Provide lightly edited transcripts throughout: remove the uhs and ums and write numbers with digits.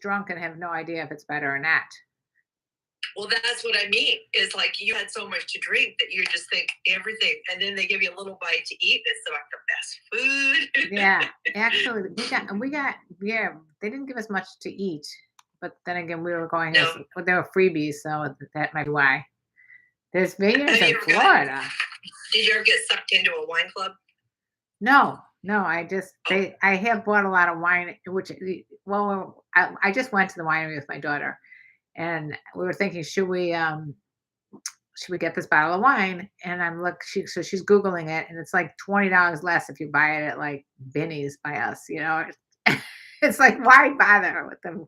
drunk and have no idea if it's better or not. Well, that's what I mean. Is like you had so much to drink that you just think everything, and then they give you a little bite to eat. It's like the best food. Yeah, actually, yeah. They didn't give us much to eat, but then again, we were going as No. well, there were freebies, so that might be why. There's vineyards Have you in ever Florida. Did you ever get sucked into a wine club? No, I just Oh. I have bought a lot of wine, which well, I just went to the winery with my daughter, and we were thinking, should we get this bottle of wine? And so she's Googling it, and it's like $20 less if you buy it at like Binny's by us, It's like, why bother with them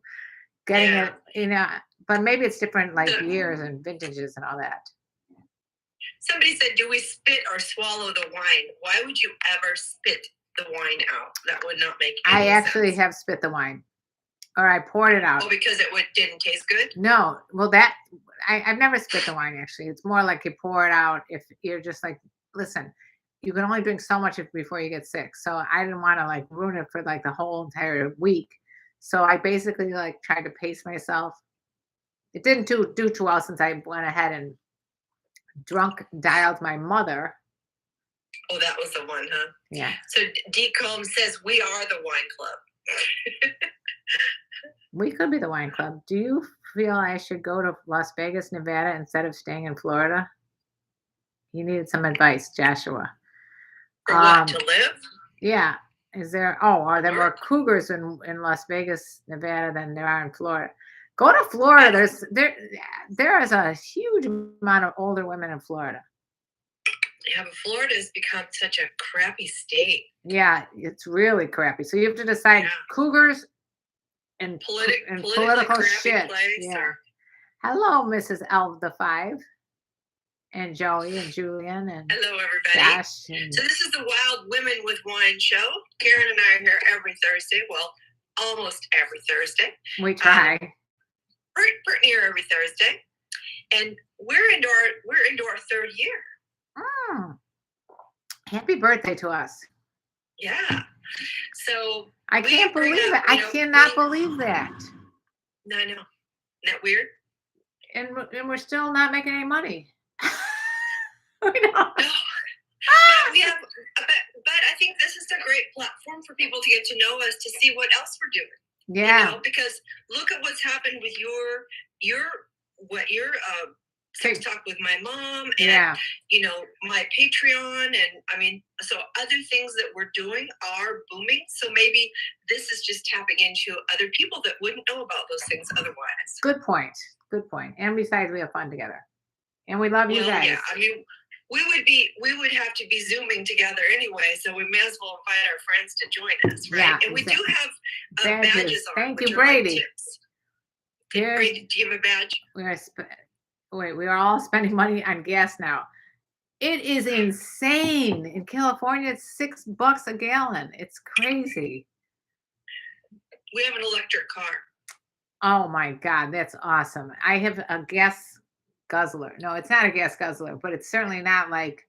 getting Yeah. it, but maybe it's different like The- years and vintages and all that. Somebody said, do we spit or swallow the wine? Why would you ever spit the wine out? That would not make any I actually sense. have spit the wine, or I poured it out. Oh, because didn't taste good? No, well, I've never spit the wine, actually. It's more like you pour it out if you're just like, listen, you can only drink so much before you get sick. So I didn't want to like ruin it for like the whole entire week. So I basically like tried to pace myself. It didn't do too well since I went ahead and dialed my mother. Oh, that was the one, huh? Yeah. So D. Combs says we are the wine club. We could be the wine club. Do you feel I should go to Las Vegas, Nevada instead of staying in Florida? He needed some advice, Joshua. For what, to live? Yeah. Are there more cougars in Las Vegas, Nevada than there are in Florida? Go to Florida. There is a huge amount of older women in Florida. Yeah, but Florida has become such a crappy state. Yeah, it's really crappy. So you have to decide cougars and political shit. Yeah. Or... Hello, Mrs. Elv the 5. And Joey and Julian and hello, everybody. Josh So this is the Wild Women with Wine show. Karen and I are here every Thursday. Well, almost every Thursday. We try. We're here every Thursday, and we're into our third year. Happy birthday to us! Yeah. So I can't believe it. I cannot believe that. No, I know. Isn't that weird? And we're still not making any money. No. We have, but I think this is a great platform for people to get to know us, to see what else we're doing. Yeah. Because look at what's happened with your sex talk with my mom, and my Patreon, and I mean, so other things that we're doing are booming. So maybe this is just tapping into other people that wouldn't know about those things otherwise. Good point. And besides, we have fun together, and we love you guys. Yeah, I mean, we would have to be Zooming together anyway, so we may as well invite our friends to join us, right? Yeah, and we do have badges on. Thank you, Brady. Brady, do you have a badge? We are all spending money on gas now. It is insane. In California, it's $6 a gallon. It's crazy. We have an electric car. Oh my God, that's awesome. I have a gas guzzler. No, it's not a gas guzzler, but it's certainly not like,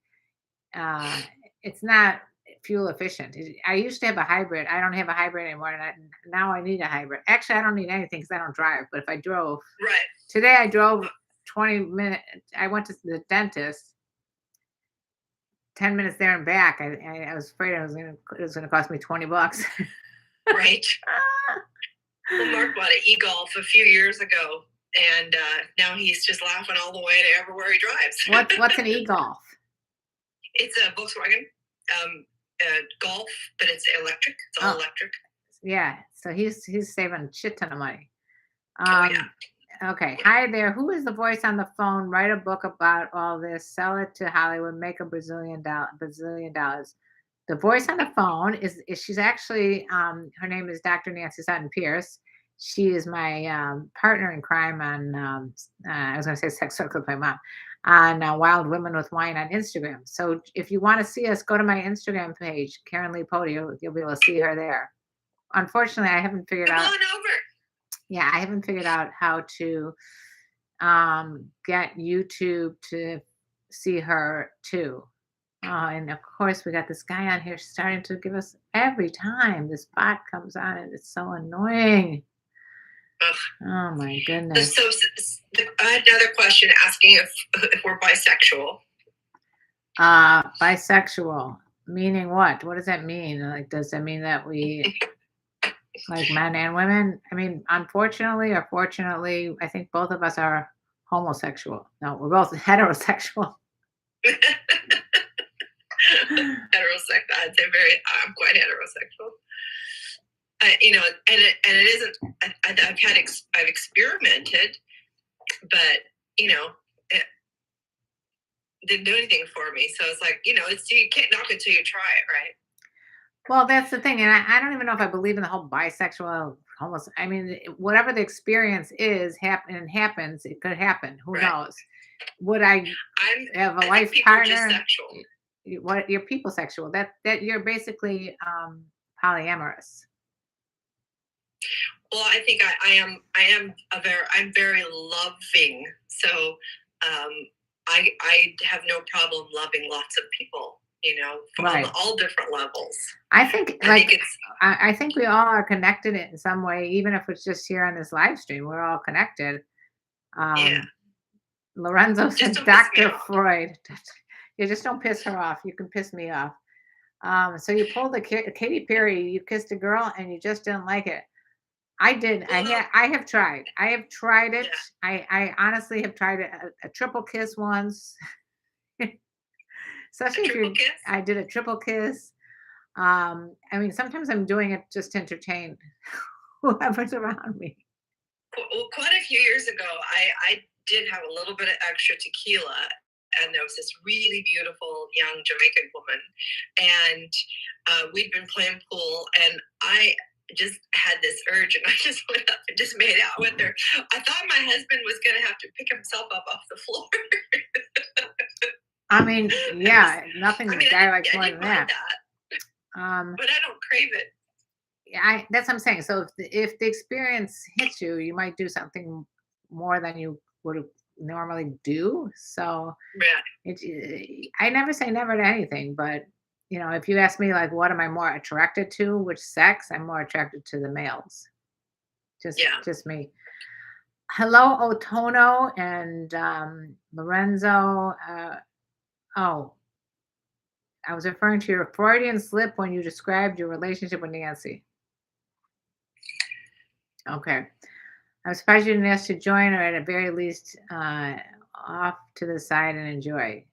it's not fuel efficient. I used to have a hybrid. I don't have a hybrid anymore. And now I need a hybrid. Actually, I don't need anything because I don't drive. But if I drove, today I drove 20 minutes. I went to the dentist, 10 minutes there and back. I was afraid it was going to cost me $20. Right. Well, Mark bought an e-Golf a few years ago, and now he's just laughing all the way to everywhere he drives. What's an e-Golf? It's a Volkswagen Golf, but it's electric. It's all electric. Yeah, so he's saving a shit ton of money. Yeah. Okay. Hi there. Who is the voice on the phone? Write a book about all this. Sell it to Hollywood. Make a bazillion dollars. The voice on the phone is she's actually her name is Dr. Nancy Sutton Pierce. She is my partner in crime on I was going to say Sex Circle with my mom on Wild Women with Wine on Instagram. So if you want to see us, go to my Instagram page, KarenLee Pody. You'll be able to see her there. Unfortunately, I haven't figured out. Come on over. Yeah, I haven't figured out how to get YouTube to see her too. And of course, we got this guy on here starting to give us every time this bot comes on, and it's so annoying. Ugh. Oh my goodness. So I had another question asking if we're bisexual. Bisexual, meaning what? What does that mean? Like, does that mean that we like men and women? I mean, unfortunately or fortunately, I think both of us are homosexual. No, we're both heterosexual. Heterosexual. I'd say I'm quite heterosexual. And it isn't. I've experimented, but it didn't do anything for me. So it's like you can't knock it till you try it, right? Well, that's the thing, and I don't even know if I believe in the whole bisexual, almost. I mean, whatever the experience is, happens. It could happen. Who Right. knows? Would I have a I life think people are just partner? sexual. What you're people sexual? That you're basically polyamorous. Well, I think I'm very loving. So I have no problem loving lots of people, from Right. all different levels. I think I like think it's I think we all are connected in some way, even if it's just here on this live stream. We're all connected. yeah. Lorenzo Just said don't piss me Dr. off. Freud. You just don't piss her off. You can piss me off. So you pulled the Katy Perry. You kissed a girl and you just didn't like it. I did. I have tried. I have tried it. Yeah. I honestly have tried a triple kiss once. Especially A if triple you're. kiss? I did a triple kiss. I mean, sometimes I'm doing it just to entertain whoever's around me. Well, quite a few years ago, I did have a little bit of extra tequila, and there was this really beautiful young Jamaican woman, and we'd been playing pool, and I just had this urge, and I just went up and just made out with her. I thought my husband was going to have to pick himself up off the floor. I mean, yeah, nothing I mean, guy likes I more didn't than mind that. that, Um, but I don't crave it. yeah, that's what I'm saying. So if the experience hits you, you might do something more than you would normally do. So Yeah. I never say never to anything, but if you ask me like what am I more attracted to, which sex, I'm more attracted to the males. Yeah. Just me. Hello, Otono and Lorenzo. Oh, I was referring to your Freudian slip when you described your relationship with Nancy. Okay. I'm surprised you didn't ask to join or at the very least off to the side and enjoy.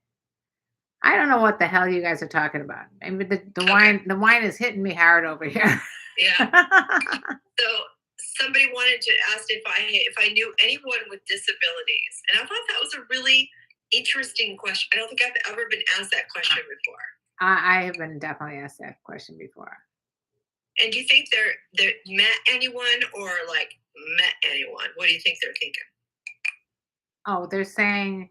I don't know what the hell you guys are talking about. I mean, the wine is hitting me hard over here. Yeah. So somebody wanted to ask if I knew anyone with disabilities, and I thought that was a really interesting question. I don't think I've ever been asked that question before. I have been definitely asked that question before. And do you think they're met anyone or like met anyone? What do you think they're thinking? Oh, they're saying.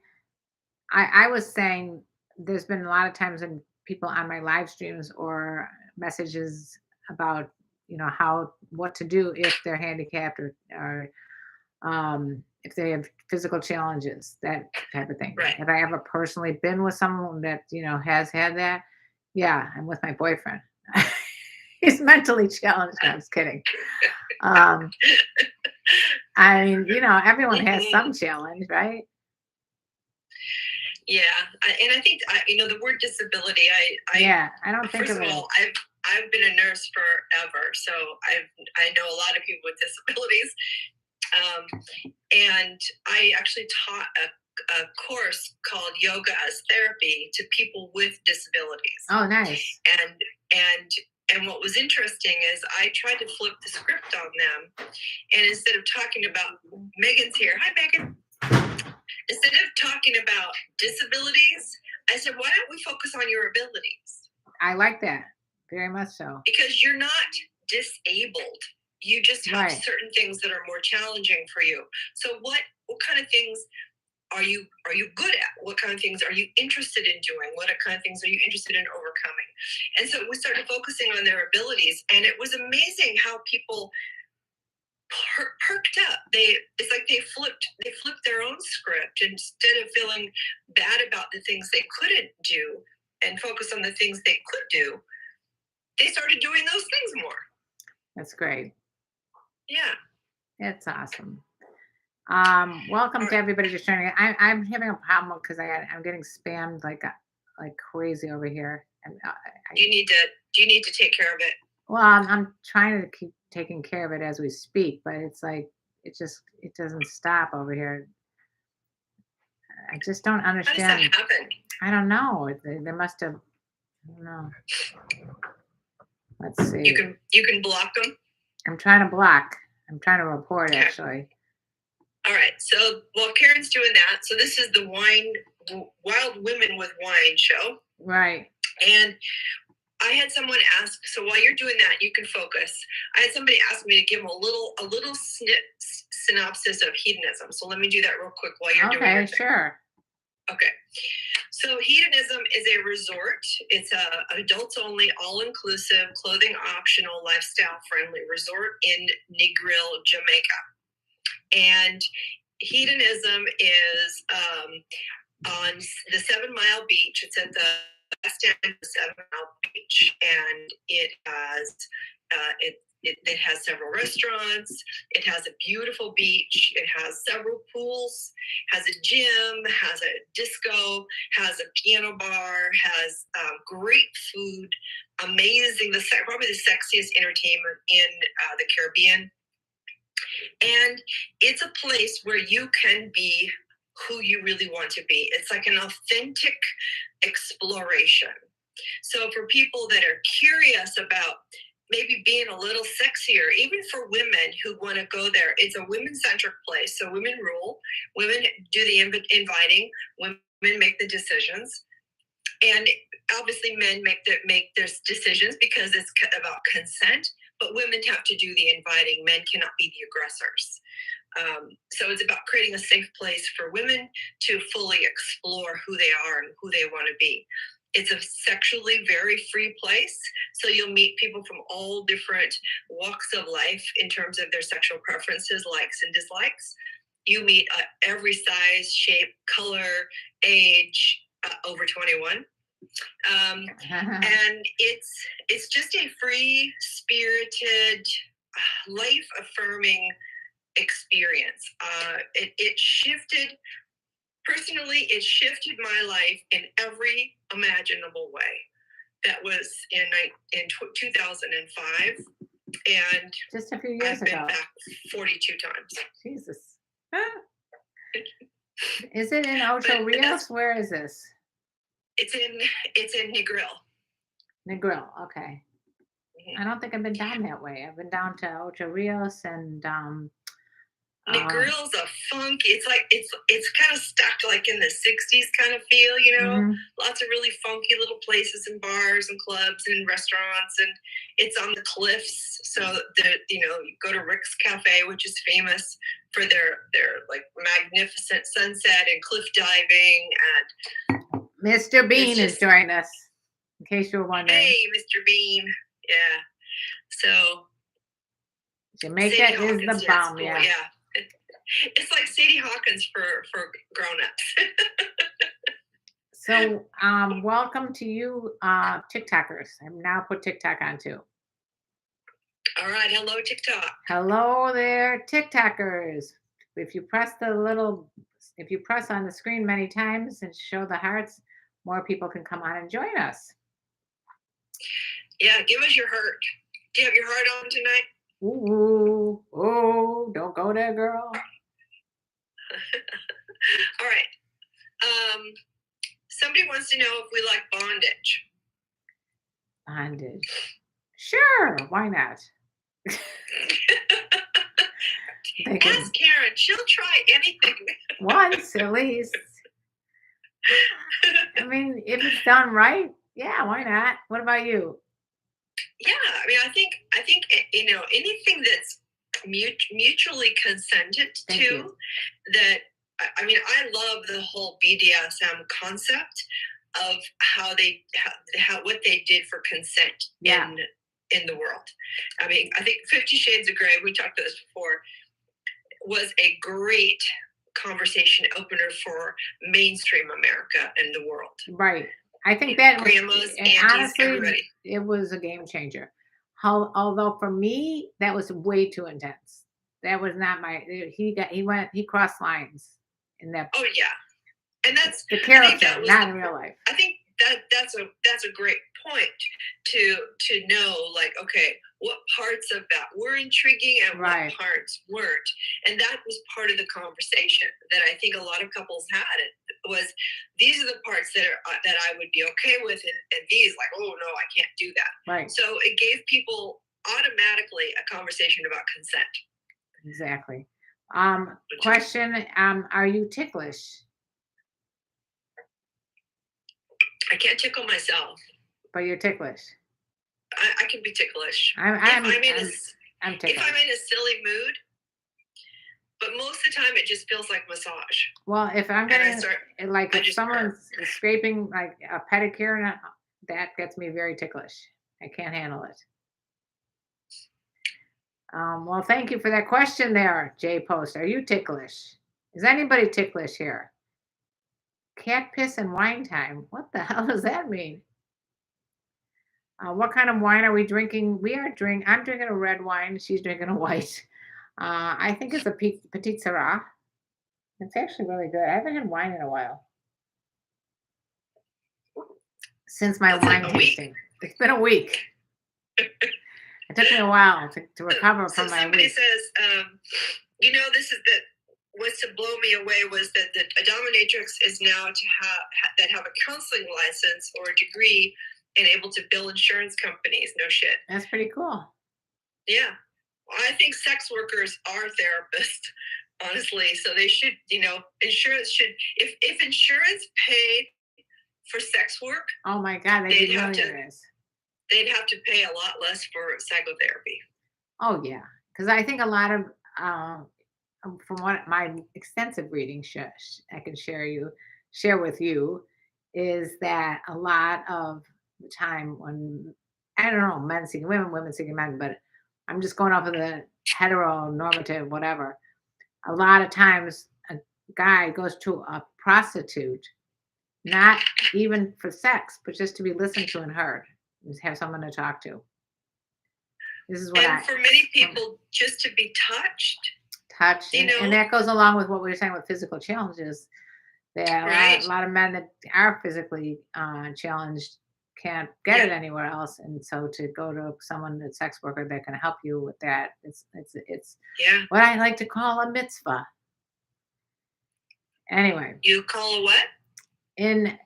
I was saying there's been a lot of times when people on my live streams or messages about how what to do if they're handicapped or if they have physical challenges, that type of thing. Right. Have I ever personally been with someone that has had that? Yeah, I'm with my boyfriend. He's mentally challenged. No, I'm just kidding. I mean, everyone has some challenge, right? Yeah, and I think the word disability. I don't think first of of it. all, I've been a nurse forever, so I know a lot of people with disabilities, and I actually taught a course called Yoga as Therapy to people with disabilities. Oh, nice. And what was interesting is I tried to flip the script on them, and instead of talking about Megan's here, hi Megan. Instead of talking about disabilities, I said, why don't we focus on your abilities? I like that. Very much so. Because you're not disabled. You just have certain things that are more challenging for you. So what kind of things are you good at? What kind of things are you interested in doing? What kind of things are you interested in overcoming? And so we started focusing on their abilities, and it was amazing how people perked up. It's like they flipped their own script. Instead of feeling bad about the things they couldn't do and focus on the things they could do, they started doing those things more. That's great. Yeah. It's awesome. Welcome All to right. everybody just joining. I'm having a problem because I'm getting spammed like crazy over here, and Do you need to do you need to take care of it? well, I'm trying to keep taking care of it as we speak, but it's like it doesn't stop over here. I just don't How does that understand. happen? I don't know. They must have. I don't know. Let's You see. can block them. I'm trying to block. I'm trying to report Okay. actually. All right. So while Karen's doing that, so this is the Wild Women with Wine show. Right. And I had someone ask, so while you're doing that, you can focus. I had somebody ask me to give them a little synopsis of hedonism. So let me do that real quick while you're doing your thing. Sure. Okay. So hedonism is a resort. It's a adults only, all-inclusive, clothing optional, lifestyle-friendly resort in Negril, Jamaica. And hedonism is on the 7 Mile Beach. It's at the west end of the 7 Mile Beach, and it has it has several restaurants. It has a beautiful beach. It has several pools. Has a gym. Has a disco. Has a piano bar. Has great food. Amazing. Probably the sexiest entertainment in the Caribbean. And it's a place where you can be who you really want to be. It's like an authentic exploration. So for people that are curious about maybe being a little sexier, even for women who want to go there, it's a women-centric place. So women rule, women do the inviting, women make the decisions. And obviously men make their decisions because it's about consent, but women have to do the inviting. Men cannot be the aggressors. So it's about creating a safe place for women to fully explore who they are and who they want to be. It's a sexually very free place. So you'll meet people from all different walks of life in terms of their sexual preferences, likes and dislikes. You meet every size, shape, color, age, over 21. And it's just a free spirited, life affirming experience. It shifted my life in every imaginable way. That was in 2005, and just a few years I've been ago. back 42 times. Jesus. Is it in Ocho Rios? Where is this? It's in Negril. Negril, okay. I don't think I've been down that way. I've been down to Ocho Rios and Negril's a funky. It's kind of stuck like in the 60s kind of feel, you know. Mhm. Lots of really funky little places and bars and clubs and restaurants, and it's on the cliffs. So you go to Rick's Cafe, which is famous for their like magnificent sunset and cliff diving. And Mr. Bean is joining us, in case you were wondering. Hey, Mr. Bean. Yeah. So Jamaica is the bomb, cool. yeah. It's like Sadie Hawkins for grown-ups. So, welcome to you, TikTokers. I've now put TikTok on too. All right, hello TikTok. Hello there, TikTokers. If you press on the screen many times and show the hearts, more people can come on and join us. Yeah, give us your heart. Do you have your heart on tonight? Ooh, oh, don't go there, girl. All right. Somebody wants to know if we like bondage. Bondage. Sure, why not? Ask Karen. She'll try anything. Once at least. I mean, if it's done right, yeah, why not? What about you? Yeah, I mean, I think anything that's mutually consented to. That, I mean, I love the whole BDSM concept of what they did for consent in the world. I mean, I think 50 Shades of Grey, we talked about this before, was a great conversation opener for mainstream America and the world. Right. I think that grandmas, aunties, honestly, everybody. It was a game changer. Although for me, that was way too intense. That was not my. He crossed lines in that. Oh yeah, and that's the I think character, that was not in real life. I think that's a great point to know, like, okay, what parts of that were intriguing and Right. what parts weren't, and that was part of the conversation that I think a lot of couples had. It was, these are the parts that I would be okay with, and these, like, oh no, I can't do that. Right. So it gave people automatically a conversation about consent. Exactly. Question: are you ticklish? I can't tickle myself, but you're ticklish. I can be ticklish. I'm if I'm ticklish. in a silly mood, but most of the time it just feels like massage. Well, if I'm getting like if someone's scraping like a pedicure, that gets me very ticklish. I can't handle it. Well, thank you for that question there, Jay Post. Are you ticklish? Is anybody ticklish here? Cat piss and wine time. What the hell does that mean? What kind of wine are we drinking? I'm drinking a red wine. She's drinking a white. I think it's a Petit Syrah. It's actually really good. I haven't had wine in a while. Since my wine tasting. It's been a week. It took me a while to recover from my somebody week. Says, this is what's to blow me away was that a dominatrix is now to have a counseling license or a degree and able to bill insurance companies. No shit. That's pretty cool. Yeah. Well, I think sex workers are therapists, honestly. So they should, insurance should, if insurance paid for sex work. Oh my God, they'd have to pay a lot less for psychotherapy. Oh yeah. Because I think a lot of, from what my extensive reading I can share with you, is that a lot of the time when, I don't know, men seeking women, women seeking men, but I'm just going off of the heteronormative, whatever. A lot of times a guy goes to a prostitute, not even for sex, but just to be listened to and heard, just have someone to talk to. This is what for many people, just to be touched. And that goes along with what we were saying with physical challenges. A lot of men that are physically challenged can't get it anywhere else, and so to go to someone, a sex worker that can help you with that, it's what I like to call a mitzvah. Anyway, you call a what? In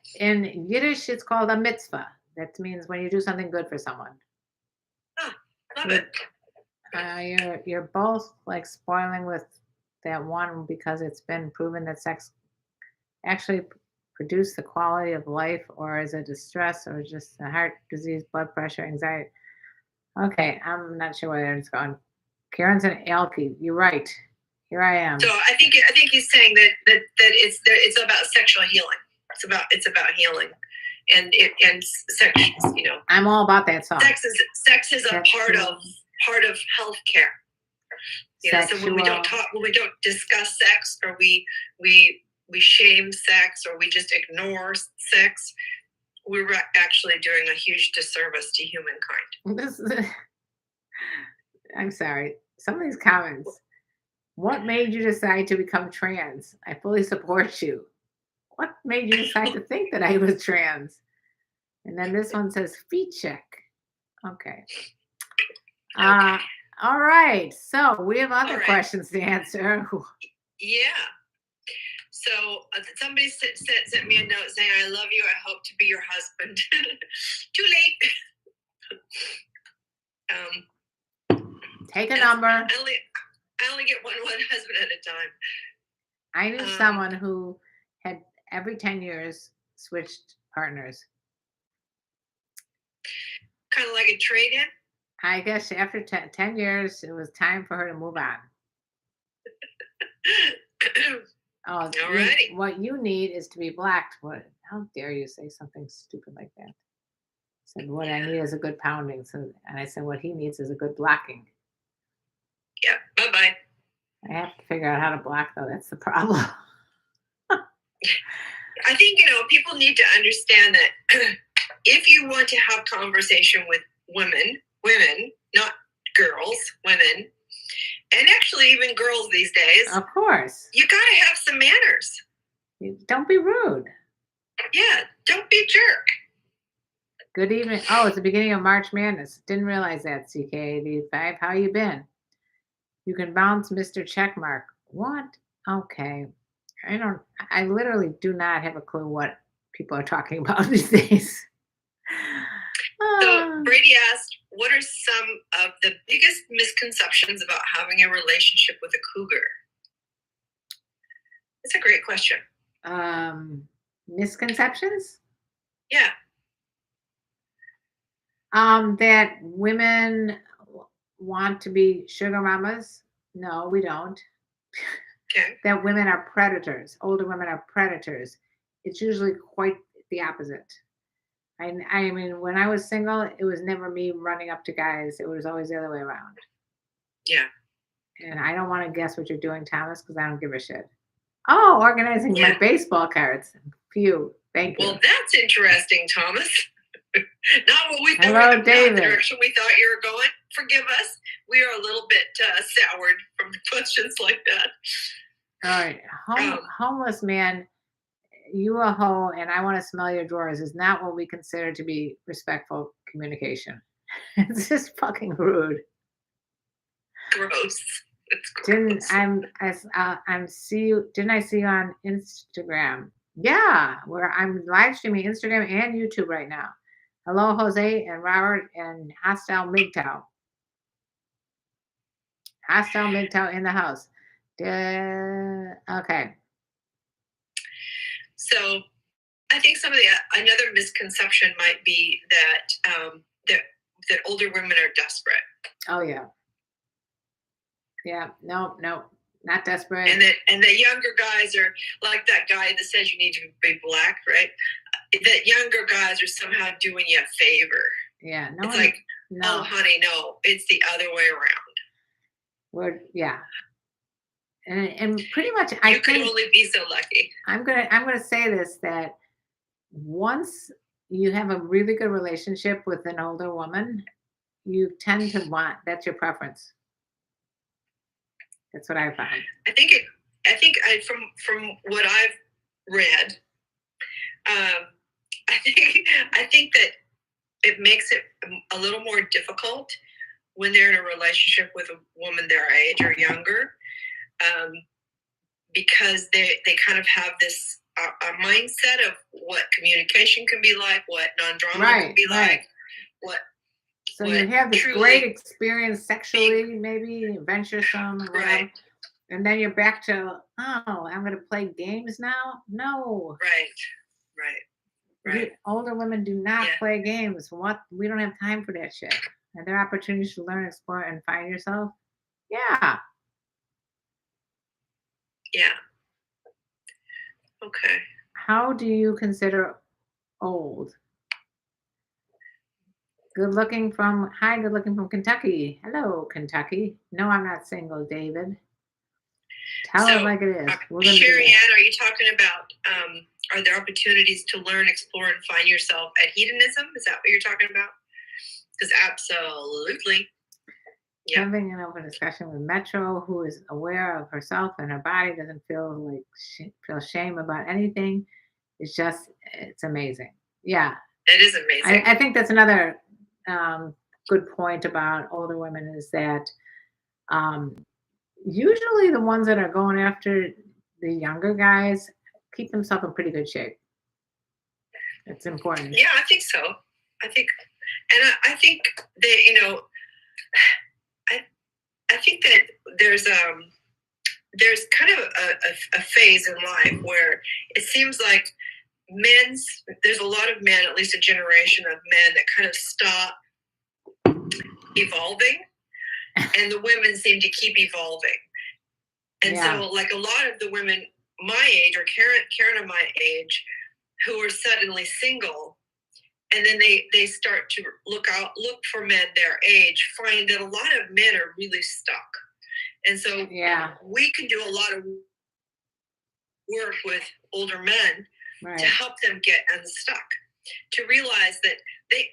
Yiddish, it's called a mitzvah. That means when you do something good for someone. Oh, love it. You're both like spoiling with that one because it's been proven that sex actually produce the quality of life, or is it distress, or just a heart disease, blood pressure, anxiety? Okay, I'm not sure where it's going. Karen's an Elkie. You're right. Here I am. So I think he's saying that it's about sexual healing. It's about healing, and sex. I'm all about that song. Sex is a part of healthcare. So when we don't discuss sex, or we shame sex, or we just ignore sex, we're actually doing a huge disservice to humankind. I'm sorry. Some of these comments. What made you decide to become trans? I fully support you. What made you decide to think that I was trans? And then this one says feet check. Okay. All right. So we have other questions to answer. Yeah. So somebody sent me a note saying, "I love you. I hope to be your husband." Too late. Take a number. I only get one husband at a time. I knew someone who had every 10 years switched partners. Kind of like a trade-in? I guess after 10 years, it was time for her to move on. Oh, alrighty. What you need is to be blacked. How dare you say something stupid like that? I said, what I need is a good pounding. And I said, what he needs is a good blocking. Yeah, bye-bye. I have to figure out how to block, though. That's the problem. I think, people need to understand that if you want to have conversation with women, not girls, women, and actually even girls these days, Of course. you gotta have some manners. Don't be rude. Yeah, don't be a jerk. Good evening. Oh, it's the beginning of March Madness. Didn't realize that, CK85. How you been? You can bounce Mr. Checkmark. What? Okay. I literally do not have a clue what people are talking about these days. So Brady asked, what are some of the biggest misconceptions about having a relationship with a cougar? That's a great question. Misconceptions? Yeah. That women want to be sugar mamas. No, we don't. Okay. That women are predators. Older women are predators. It's usually quite the opposite. I mean, when I was single, it was never me running up to guys. It was always the other way around. Yeah. And I don't want to guess what you're doing, Thomas, because I don't give a shit. Oh, organizing my baseball cards. Phew. Thank you. Well, that's interesting, Thomas. Not what we thought. Hello, David. The direction we thought you were going. Forgive us. We are a little bit soured from questions like that. All right. Homeless man, you a hoe, and I want to smell your drawers is not what we consider to be respectful communication. It's just fucking rude. Gross. It's Didn't gross. I see you on Instagram? Yeah, where I'm live streaming Instagram and YouTube right now. Hello, Jose and Robert and Hostile MGTOW. Hostile MGTOW in the house. Okay. So, I think another misconception might be that that older women are desperate. Oh yeah. Yeah. No, not desperate. And that younger guys are like that guy that says you need to be black, right? That younger guys are somehow doing you a favor. Yeah. No. It's like, no, honey, no. It's the other way around. Yeah. And pretty much, you could only be so lucky. I'm gonna say this, that once you have a really good relationship with an older woman, you tend to want, that's your preference. That's what I found. I think from what I've read, I think that it makes it a little more difficult when they're in a relationship with a woman their age or younger, because they kind of have this a mindset of what communication can be like, what non-drama can be like, So you have this great experience sexually, maybe venturesome, right? And then you're back to, oh, I'm going to play games now. No. Right. Older women do not play games. What? We don't have time for that shit. Are there opportunities to learn, explore, and find yourself? Yeah. Yeah. Okay. How do you consider old? Good looking from Kentucky. Hello, Kentucky. No, I'm not single, David. Tell it like it is. Sherry Ann, are you talking about are there opportunities to learn, explore, and find yourself at hedonism? Is that what you're talking about? Because absolutely. Yeah. Having an open discussion with Metro, who is aware of herself and her body, doesn't feel shame about anything. It's amazing. Yeah. It is amazing. I think that's another good point about older women is that usually the ones that are going after the younger guys keep themselves in pretty good shape. It's important. Yeah, I think so. I think that, I think that there's kind of a phase in life where it seems like there's a lot of men, at least a generation of men, that kind of stop evolving, and the women seem to keep evolving. And so, like a lot of the women my age, or Karen of my age, who are suddenly single, and then they start to look for men their age, find that a lot of men are really stuck. And so we can do a lot of work with older men to help them get unstuck, to realize that they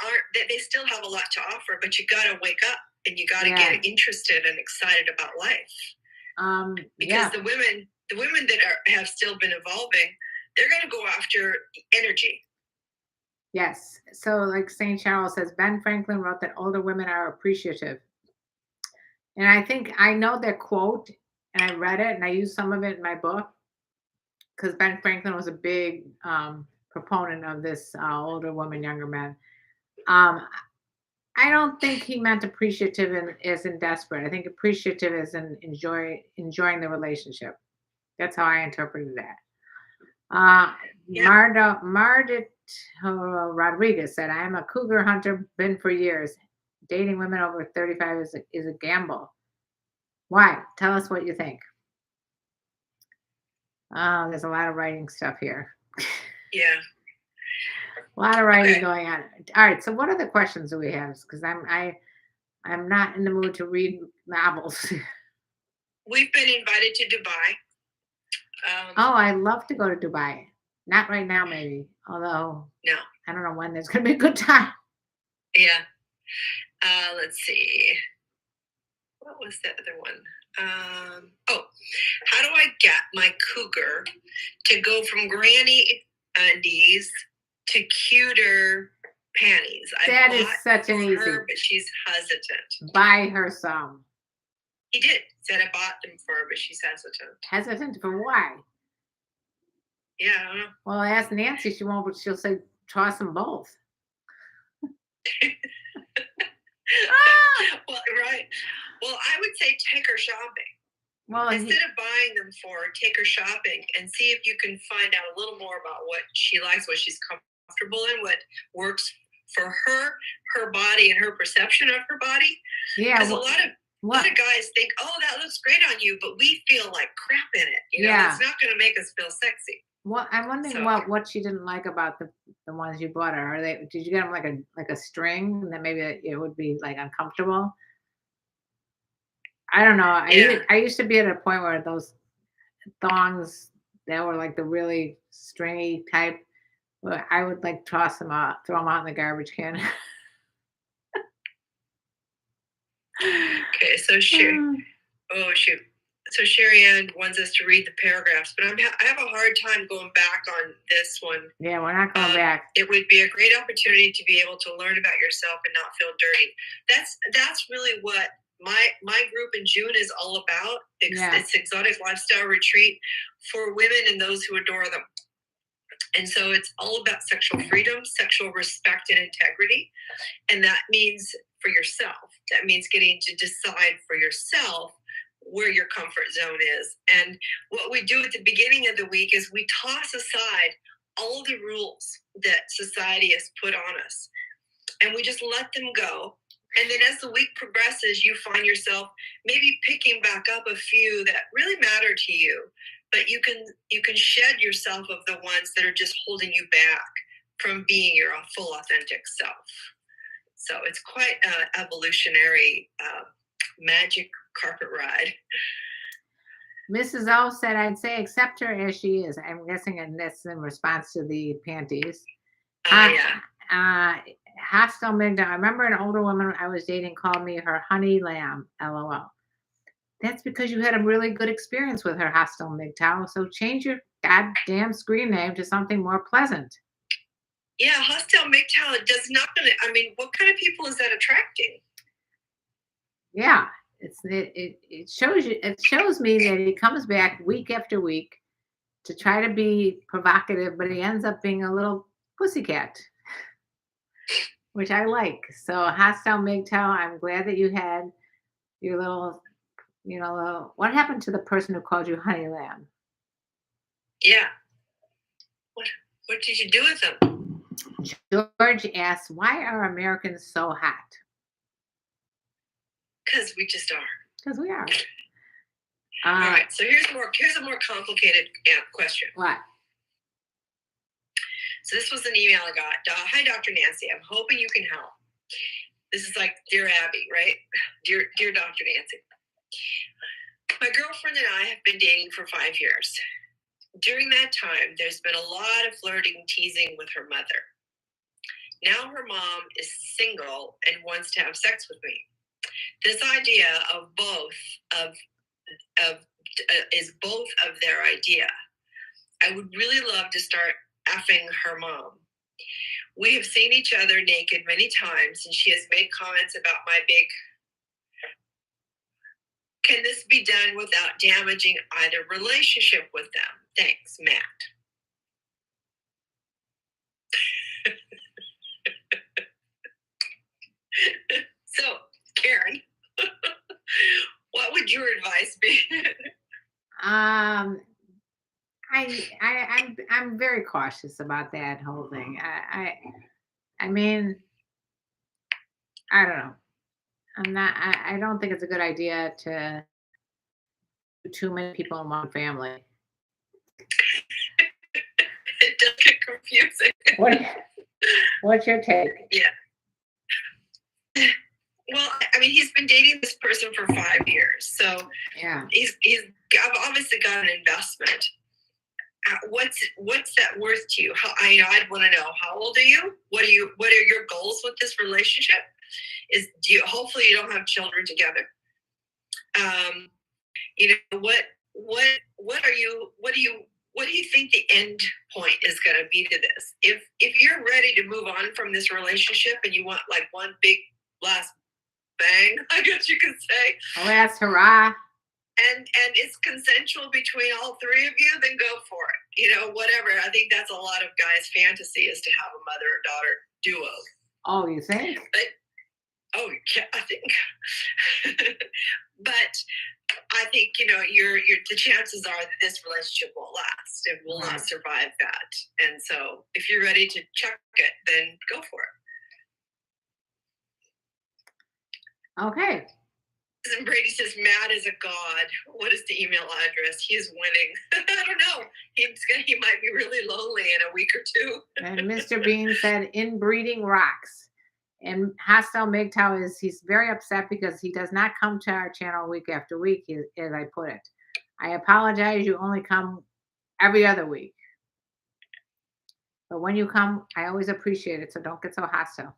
still have a lot to offer, but you got to wake up. and you got to get interested and excited about life. Because the women that have still been evolving, they're going to go after energy. Yes. So, like St. Charles says, Ben Franklin wrote that older women are appreciative. And I think I know that quote, and I read it, and I used some of it in my book because Ben Franklin was a big proponent of this older woman, younger men. I don't think he meant appreciative as in desperate. I think appreciative is in enjoying the relationship. That's how I interpreted that. Mardet Rodriguez said, "I am a cougar hunter, been for years. Dating women over 35 is a gamble. Why? Tell us what you think." There's a lot of writing stuff here. Yeah. A lot of writing going on. All right. So, what other questions do we have? Because I'm not in the mood to read novels. We've been invited to Dubai. I'd love to go to Dubai. Not right now, maybe. Although, no, I don't know when there's going to be a good time. Yeah. Let's see. What was the other one? How do I get my cougar to go from granny undies to cuter panties? That is such an easy. But she's hesitant. Buy her some. He did. Said I bought them for her, but she's hesitant. Hesitant for why? Yeah, I don't know. Well, ask Nancy. She won't, but she'll say toss them both. Well, right. Well, I would say take her shopping. Well, instead of buying them for her, take her shopping and see if you can find out a little more about what she likes, what she's comfortable in, what works for her, her body, and her perception of her body. Yeah. Because a lot of guys think, "Oh, that looks great on you," but we feel like crap in it. You know, it's not going to make us feel sexy. Well, I'm wondering what she didn't like about the ones you bought her. Did you get them like a string that maybe it would be like uncomfortable? I don't know. I used to be at a point where those thongs that were like the really stringy type, I would like toss them out, throw them out in the garbage can. Okay, so So Sherry Ann wants us to read the paragraphs, but I have a hard time going back on this one. Yeah, we're not going back. It would be a great opportunity to be able to learn about yourself and not feel dirty. That's really what my group in June is all about. It's Exotic Lifestyle Retreat for women and those who adore them. And so it's all about sexual freedom, sexual respect, and integrity. And that means for yourself. That means getting to decide for yourself where your comfort zone is. And what we do at the beginning of the week is we toss aside all the rules that society has put on us. And we just let them go. And then as the week progresses, you find yourself maybe picking back up a few that really matter to you. But you can shed yourself of the ones that are just holding you back from being your full authentic self. So it's quite an evolutionary magic carpet ride. Mrs. O said, "I'd say accept her as she is." I'm guessing that's in response to the panties. Hostile Migdal. I remember an older woman I was dating called me her honey lamb. LOL. That's because you had a really good experience with her, Hostile Migdal. So change your goddamn screen name to something more pleasant. Yeah, Hostile Migdal does not. I mean, what kind of people is that attracting? Yeah, it shows you. It shows me that he comes back week after week to try to be provocative, but he ends up being a little pussycat, which I like. So Hostile Migdal, I'm glad that you had your little. What happened to the person who called you honey lamb? Yeah. What did you do with them? George asks, "Why are Americans so hot?" Because we just are. Because we are. All right. So here's a more complicated question. What? So this was an email I got. Hi, Dr. Nancy. I'm hoping you can help. This is like Dear Abby, right? Dear Dr. Nancy. My girlfriend and I have been dating for 5 years. During that time, there's been a lot of flirting, teasing with her mother. Now her mom is single and wants to have sex with me. This idea of both of is both of their idea. I would really love to start effing her mom. We have seen each other naked many times, and she has made comments about my big. Can this be done without damaging either relationship with them? Thanks, Matt. So, Karen, what would your advice be? Um, I'm very cautious about that whole thing. I mean, I don't know. I'm not. I don't think it's a good idea to do too many people in one family. It does get confusing. What's your take? Yeah. Well, I mean, he's been dating this person for 5 years, so Yeah. he's obviously got an investment. What's that worth to you? I'd want to know, how old are you? What are your goals with this relationship? Hopefully you don't have children together. What do you think the end point is going to be to this? If you're ready to move on from this relationship and you want like one big last bang, I guess you could say, Last hurrah. and it's consensual between all three of you, then go for it. Whatever. I think that's a lot of guys' fantasy, is to have a mother and daughter duo. Oh, you think? Oh, yeah, I think. But I think the chances are that this relationship won't last. It will not survive that. And so, if you're ready to check it, then go for it. Okay. And Brady says, Matt is a god. What is the email address? He is winning. I don't know. He might be really lonely in a week or two. And Mr. Bean said, inbreeding rocks. And Hostile MGTOW he's very upset because he does not come to our channel week after week, as I put it. I apologize. You only come every other week. But when you come, I always appreciate it. So don't get so hostile.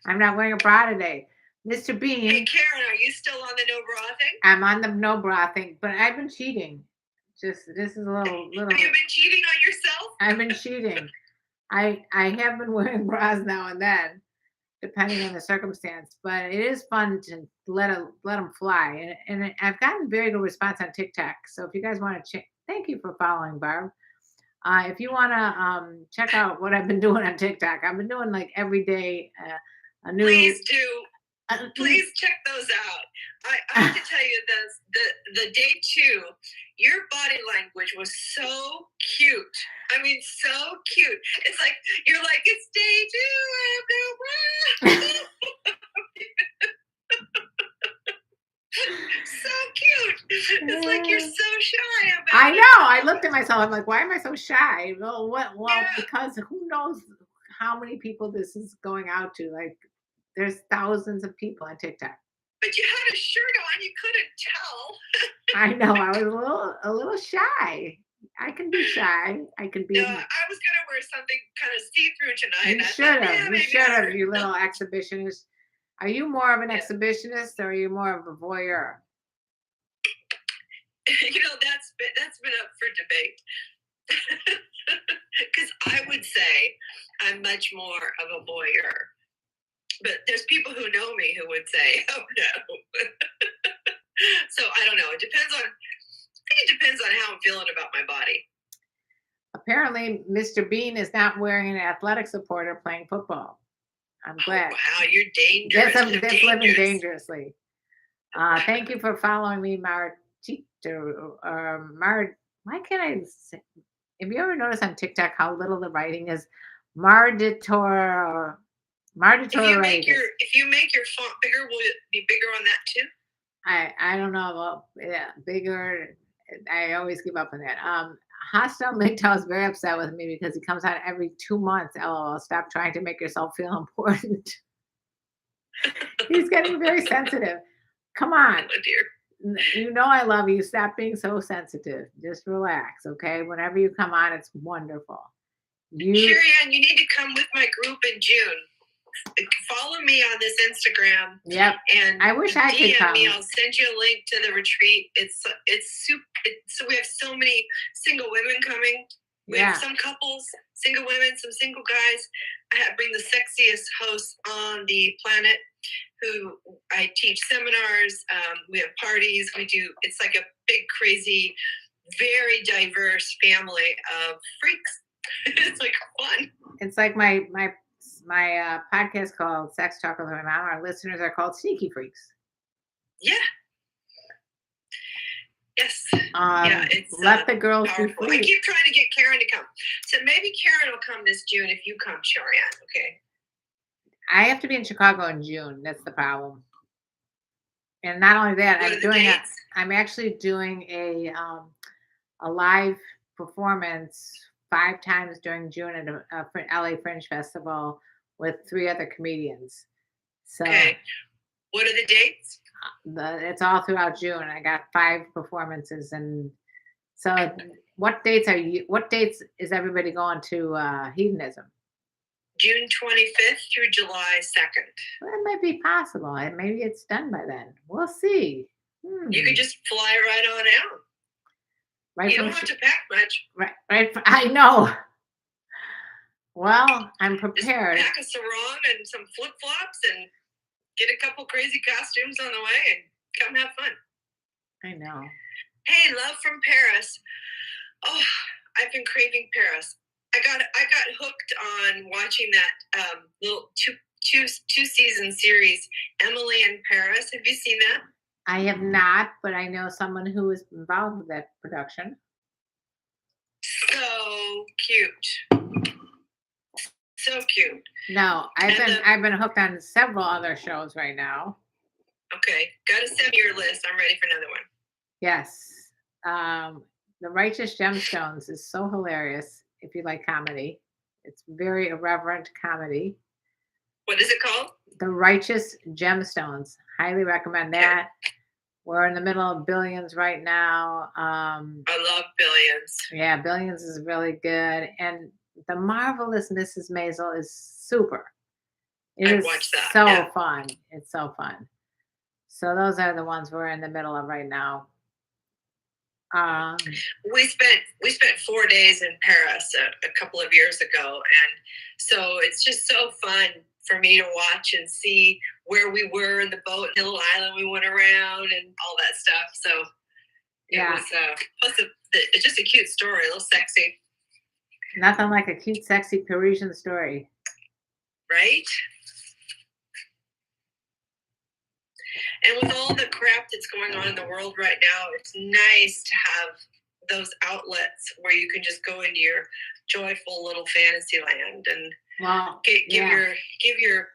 I'm not wearing a bra today. Mr. Bean. Hey, Karen, are you still on the no bra thing? I'm on the no bra thing, but I've been cheating. This is a little. Have you been cheating on yourself? I've been cheating. I have been wearing bras now and then, depending on the circumstance. But it is fun to let them fly, and I've gotten very good response on TikTok. So if you guys want to thank you for following, Barb. If you want to check out what I've been doing on TikTok, I've been doing like every day a new. Please do. Please check those out. I have to tell you this: the day 2, your body language was so cute. I mean, so cute. It's like you're like, it's day 2. I have no bra. So cute. It's like you're so shy about it. I know. I looked at myself. I'm like, why am I so shy? Well, because who knows how many people this is going out to? Like, there's thousands of people on TikTok. But you had a shirt on. You couldn't tell. I know. I was a little shy. I can be shy. I can be. No, I was gonna wear something kind of see-through tonight. You should have. You should have. You little exhibitionist. Are you more of an exhibitionist, or are you more of a voyeur? That's been up for debate. Because I would say I'm much more of a voyeur. But there's people who know me who would say, oh no. So I don't know. I think it depends on how I'm feeling about my body. Apparently, Mr. Bean is not wearing an athletic supporter playing football. I'm glad. Oh, wow, you're dangerous. That's living dangerously. Thank you for following me, Martito. Why can't I say? Have you ever noticed on TikTok how little the writing is? Marditor. If you make your font bigger, will it be bigger on that too? I don't know. Well, yeah, bigger. I always give up on that. Hostile MGTOW is very upset with me because he comes out every 2 months. LOL. Stop trying to make yourself feel important. He's getting very sensitive. Come on. Oh dear. You know I love you. Stop being so sensitive. Just relax, okay? Whenever you come on, it's wonderful. Sherry Ann, you need to come with my group in June. follow me on this Instagram. Yep. And I wish I could DM come. me. I'll send you a link to the retreat. It's super. So we have so many single women coming. We have some couples, single women, some single guys. I bring the sexiest hosts on the planet who I teach seminars. We have parties. It's like a big, crazy, very diverse family of freaks. It's like fun. It's like my podcast called Sex Talk with My Mom. Our listeners are called Sneaky Freaks. Yeah. Yes. It's let the girls powerful. be free. I keep trying to get Karen to come. So maybe Karen will come this June if you come, Sharon. Okay. I have to be in Chicago in June. That's the problem. And not only that, I'm actually doing a live performance 5 times during June at a LA Fringe Festival with 3 other comedians. So, okay. What are the dates? It's all throughout June. I got 5 performances, and so what dates is everybody going to Hedonism? June 25th through July 2nd. Well, that might be possible. Maybe it's done by then. We'll see. You could just fly right on out. Right, you don't have to pack much. Right. I know. Well, I'm prepared. Just pack a sarong and some flip-flops and get a couple crazy costumes on the way and come have fun. I know. Hey, love from Paris. Oh, I've been craving Paris. I got hooked on watching that little two season series, Emily in Paris. Have you seen that? I have not, but I know someone who is involved with that production. So cute. So cute. No, I've been hooked on several other shows right now. Okay, gotta send me your list. I'm ready for another one. Yes, The Righteous Gemstones is so hilarious. If you like comedy, it's very irreverent comedy. What is it called? The Righteous Gemstones. Highly recommend that. Okay. We're in the middle of Billions right now. I love Billions. Yeah, Billions is really good. And The Marvelous Mrs. Maisel is super. It is so fun. It's so fun. So those are the ones we're in the middle of right now. We spent 4 days in Paris a couple of years ago, and so it's just so fun for me to watch and see where we were in the boat, the little island we went around, and all that stuff. So it was plus it's just a cute story, a little sexy. Nothing like a cute, sexy Parisian story, right? And with all the crap that's going on in the world right now, it's nice to have those outlets where you can just go into your joyful little fantasy land and give your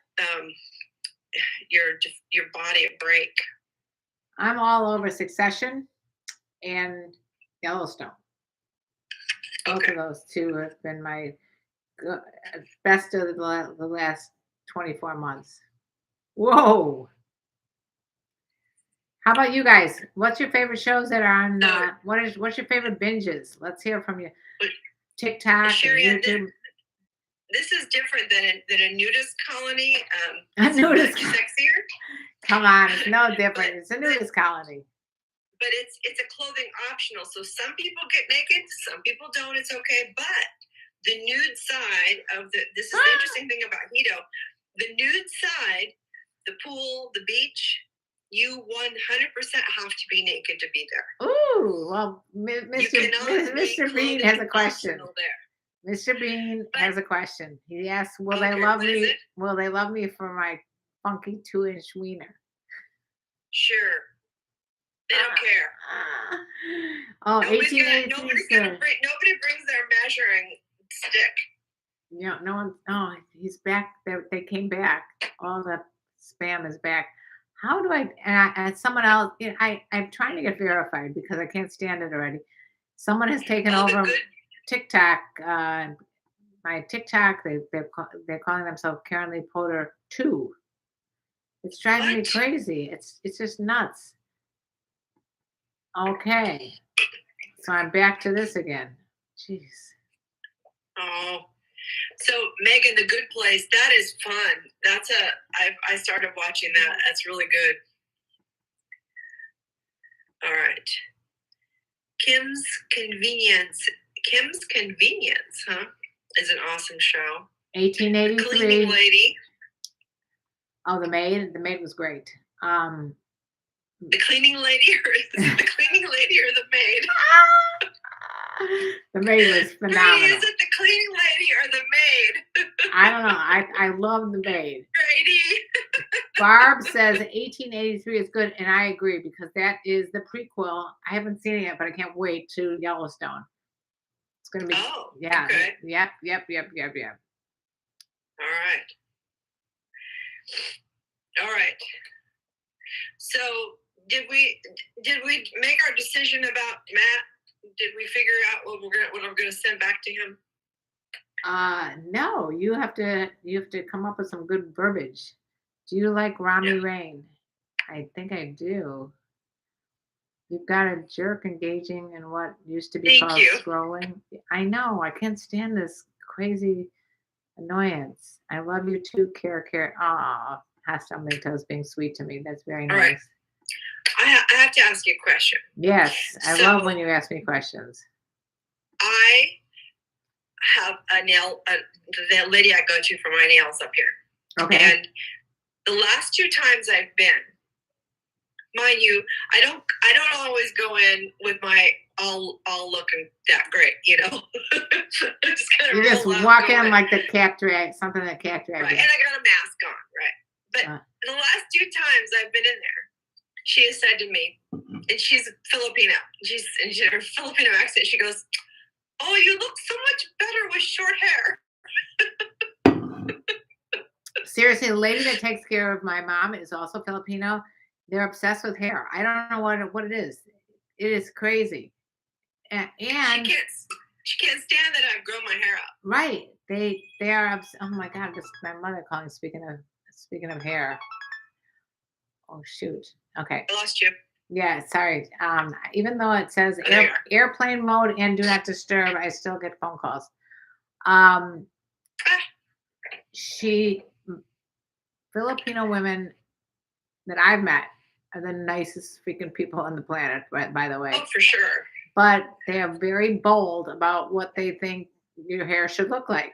body a break. I'm all over Succession and Yellowstone. Both of those 2 have been my best of the last 24 months. Whoa. How about you guys? What's your favorite shows that are on? What's your favorite binges? Let's hear from you. TikTok, YouTube. This is different than a nudist colony. A nudist sexier. Come on, it's no different. It's a nudist colony. But it's a clothing optional. So some people get naked, some people don't. It's okay. But the nude side of this is the interesting thing about Hedo. The nude side, the pool, the beach. You 100% have to be naked to be there. Ooh, well, Mr. Bean has a question. Mr. Bean has a question. He asks, "Will they love me? Will they love me for my funky 2-inch wiener?" Sure. They don't care. Nobody brings their measuring stick. Yeah, no one. Oh, he's back. They came back. All the spam is back. How do and someone else, I'm trying to get verified because I can't stand it already. Someone has taken over TikTok, my TikTok. They're calling themselves KarenLee Potter 2. It's driving me crazy. It's just nuts. Okay. So I'm back to this again. Jeez. Oh, So Megan, the Good Place, that is fun. I started watching that. That's really good. All right. Kim's Convenience, huh? Is an awesome show. The 1883. Cleaning Lady. Oh, The Maid was great. The Cleaning Lady, or is it the Cleaning Lady or the Maid? The Maid was phenomenal. Is it the Cleaning Lady or the Maid? I don't know. I love The Maid. Grady. Barb says 1883 is good, and I agree because that is the prequel. I haven't seen it yet, but I can't wait to Yellowstone. It's going to be. Oh, yeah. Okay. Yep. All right. So did we make our decision about Matt? Did we figure out what I'm gonna send back to him? No, you have to come up with some good verbiage. Do you like Rami Rain? I think I do. You've got a jerk engaging in what used to be called scrolling. I know. I can't stand this crazy annoyance. I love you too, Care. Ah, Hasta Mentos being sweet to me. That's very nice. All right. I have to ask you a question. Yes, I love when you ask me questions. I have the lady I go to for my nails up here. Okay. And the last 2 times I've been, mind you, I don't always go in with my all looking that great, you know. You just walk in like the cat drag, something that cat drag. Right, and I got a mask on, right? But the last 2 times I've been in there, she has said to me, and she's Filipino, and her Filipino accent, she goes, "Oh, you look so much better with short hair." Seriously, the lady that takes care of my mom is also Filipino. They're obsessed with hair. I don't know what it is. It is crazy. And she can't stand that I grow my hair out. Right. They are oh my God, this is my mother calling, speaking of hair. Oh shoot. Okay. I lost you. Yeah, sorry. Even though it says airplane mode and do not disturb, I still get phone calls. Filipino women that I've met are the nicest freaking people on the planet, by the way. Oh, for sure. But they are very bold about what they think your hair should look like.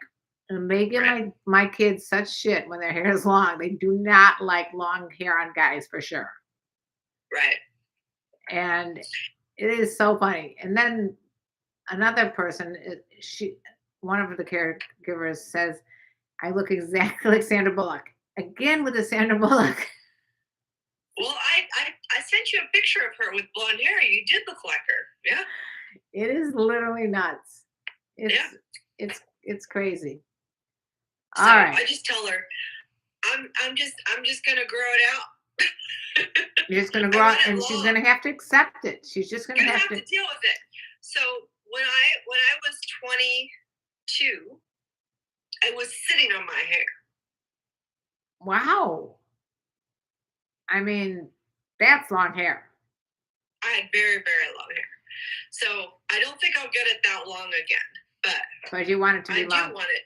And they give my kids such shit when their hair is long. They do not like long hair on guys for sure. Right. And it is so funny. And then another person, one of the caregivers says, I look exactly like Sandra Bullock. Again with the Sandra Bullock. Well, I sent you a picture of her with blonde hair. You did look like her. Yeah. It is literally nuts. It's crazy. So all right. I just tell her, I'm just gonna grow it out. You're just gonna grow out, and she's gonna have to accept it. She's just gonna have to deal with it. So when I was 22, I was sitting on my hair. Wow. I mean, that's long hair. I had very, very long hair. So I don't think I'll get it that long again. But you want it to be long. I do want it.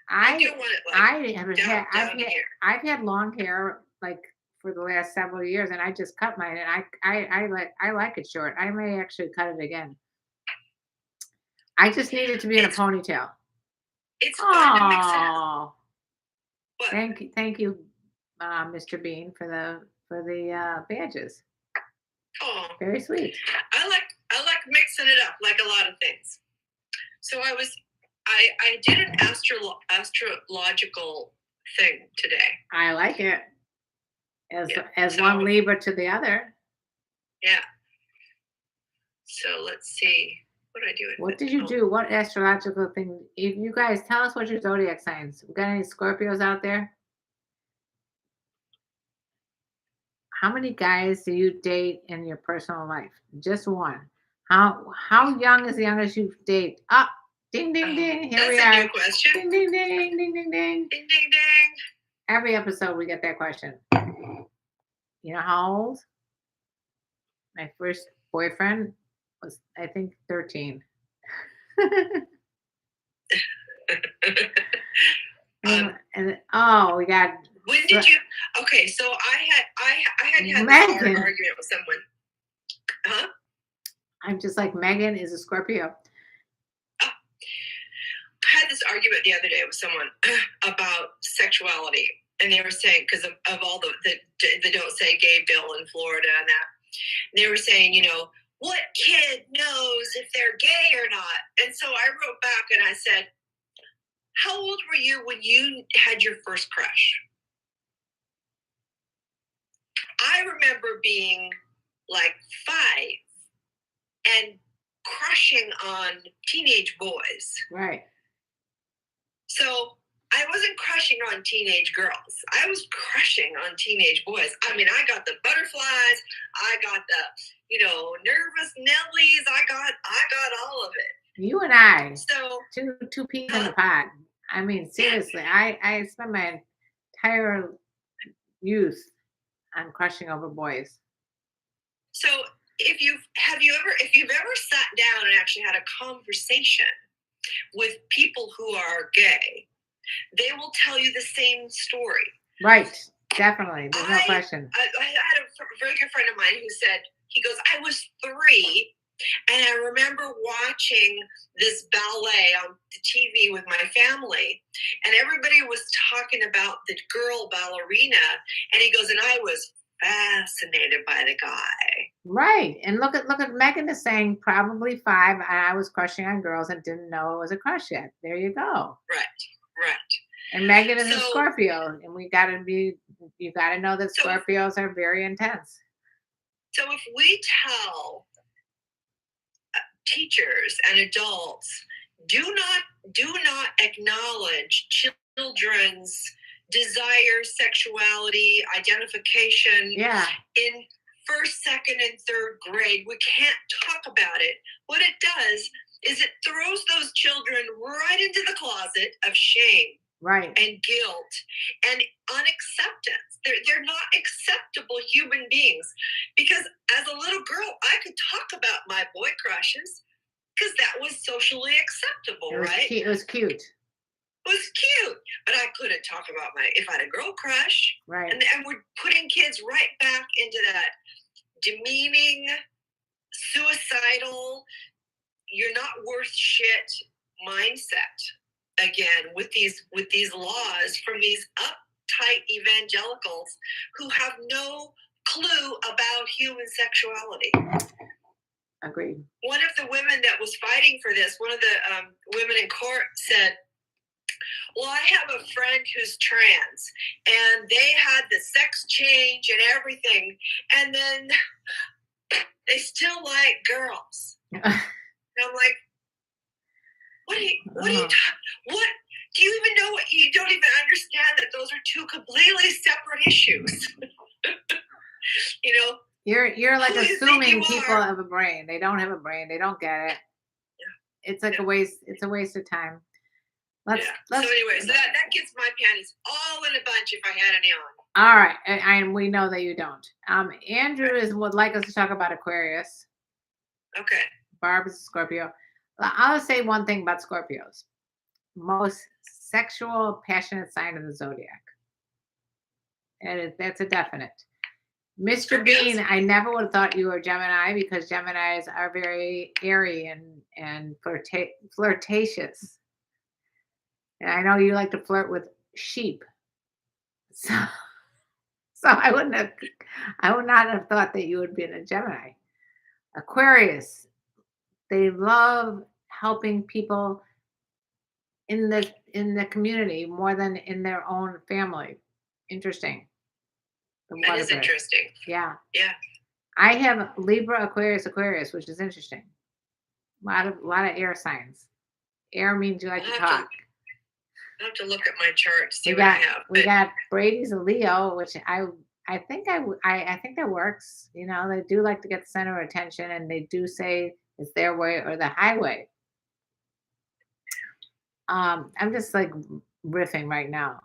I do want it like I've had long hair like for the last several years, and I just cut mine, and I like it short. I may actually cut it again. I just need it to be in a ponytail. It's fun to mix it up. Thank you, Mr. Bean, for the badges. Oh, very sweet. I like mixing it up, like a lot of things. So I did an astrological thing today. I like it. As one Libra to the other. Yeah. So let's see. What did I do? What did you do? What astrological thing? If you guys tell us what your zodiac signs. We got any Scorpios out there? How many guys do you date in your personal life? Just one. How young is the youngest you date? Ah, ding ding ding. Here we are. That's a new question. Ding ding ding ding ding ding. Ding ding ding. Every episode we get that question. You know how old? My first boyfriend was, I think, 13. And oh, we got When did you? Okay, so I had this hard Megan. argument with someone. Huh? I'm just like, Megan is a Scorpio. I had this argument the other day with someone about sexuality, and they were saying, because of all the don't say gay bill in Florida and that, they were saying, what kid knows if they're gay or not? And so I wrote back and I said, how old were you when you had your first crush? I remember being like 5 and crushing on teenage boys. Right. So I wasn't crushing on teenage girls. I was crushing on teenage boys. I mean, I got the butterflies. I got the, nervous Nellies. I got all of it. You and I. So two peas in a pod. I mean, seriously, I spent my entire youth on crushing over boys. So if you've ever sat down and actually had a conversation with people who are gay, they will tell you the same story. Right. Definitely. There's no question. I had a very good friend of mine who said, he goes, I was 3 and I remember watching this ballet on the TV with my family, and everybody was talking about the girl ballerina, and he goes, and I was fascinated by the guy. Right. And look at Megan is saying probably 5, and I was crushing on girls and didn't know it was a crush yet. There you go. Right. And Megan is a Scorpio, and you got to know that Scorpios are very intense. So if we tell teachers and adults, do not acknowledge children's desire, sexuality, identification in 1st, 2nd, and 3rd grade, we can't talk about it. What it does is it throws those children right into the closet of shame, right, and guilt and unacceptance. They're not acceptable human beings, because as a little girl, I could talk about my boy crushes because that was socially acceptable, right? It was cute. It was cute, but I couldn't talk about if I had a girl crush. Right. And we're putting kids right back into that demeaning, suicidal, you're not worth shit mindset again with these laws from these uptight evangelicals who have no clue about human sexuality. Agreed. One of the women that was fighting for this, one of the women in court said, well, I have a friend who's trans, and they had the sex change and everything, and then they still like girls. And I'm like, what do you even know? You don't even understand that those are 2 completely separate issues. You're like assuming people have a brain. They don't have a brain. They don't get it. Yeah. It's like a waste. It's a waste of time. So anyway, so that gets my panties all in a bunch if I had any on. All right, and we know that you don't. Andrew would like us to talk about Aquarius. Okay. Barb is a Scorpio. I'll say one thing about Scorpios: most sexual, passionate sign of the zodiac, and that's a definite. Mr. Bean, I never would have thought you were Gemini, because Geminis are very airy and flirtatious. And I know you like to flirt with sheep. So I would not have thought that you would be a Gemini. Aquarius, they love helping people in the community more than in their own family. Interesting. That is interesting. Yeah. Yeah. I have Libra, Aquarius, which is interesting. A lot of air signs. Air means you like to talk. I have to look at my chart to see what I have. We got Brady's a Leo, which I think that works. They do like to get the center of attention, and they do say it's their way or the highway. I'm just like riffing right now.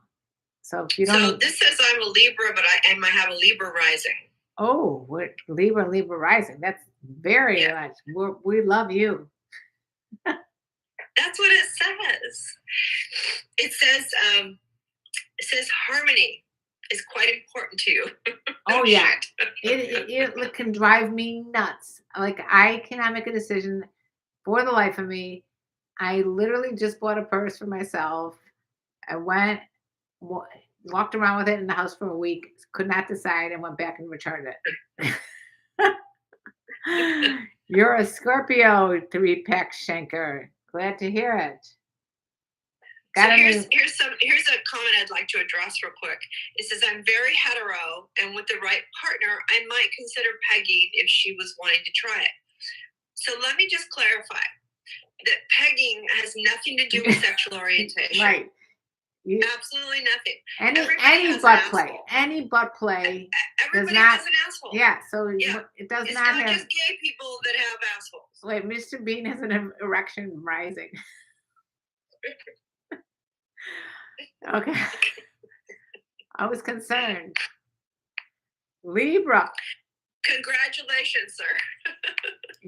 So if you don't. So this says I'm a Libra, but I have a Libra rising. Oh, what Libra rising? That's very much. We love you. That's what it says. It says harmony is quite important to you. Oh yeah, it can drive me nuts. Like I cannot make a decision for the life of me. I literally just bought a purse for myself. I went, wa- walked around with it in the house for a week, could not decide, and went back and returned it. You're a Scorpio, three-pack shanker. Glad to hear it. So here's a comment I'd like to address real quick. It says, I'm very hetero, and with the right partner, I might consider pegging if she was wanting to try it. So let me just clarify that pegging has nothing to do with sexual orientation. Right. Absolutely nothing. Any butt play. Any butt play. Everybody has an asshole. Yeah, so Yeah. it does It's not not have just gay people that have assholes. Wait, Mr. Bean has an erection rising. Okay. I was concerned. Libra. Congratulations, sir.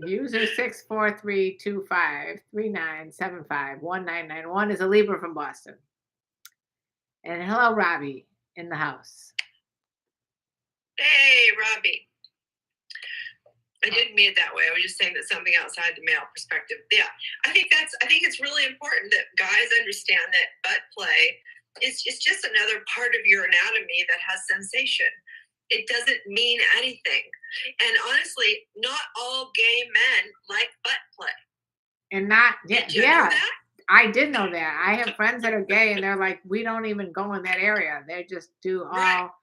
User 6432539751991 is a Libra from Boston. And hello, Robbie, in the house. Hey, Robbie. I didn't mean it that way. I was just saying that something outside the male perspective. Yeah, I think it's really important that guys understand that butt play is just another part of your anatomy that has sensation. It doesn't mean anything. And honestly, not all gay men like butt play. And not, Did you know that? I did know that. I have friends that are gay and they're like, we don't even go in that area. They just do all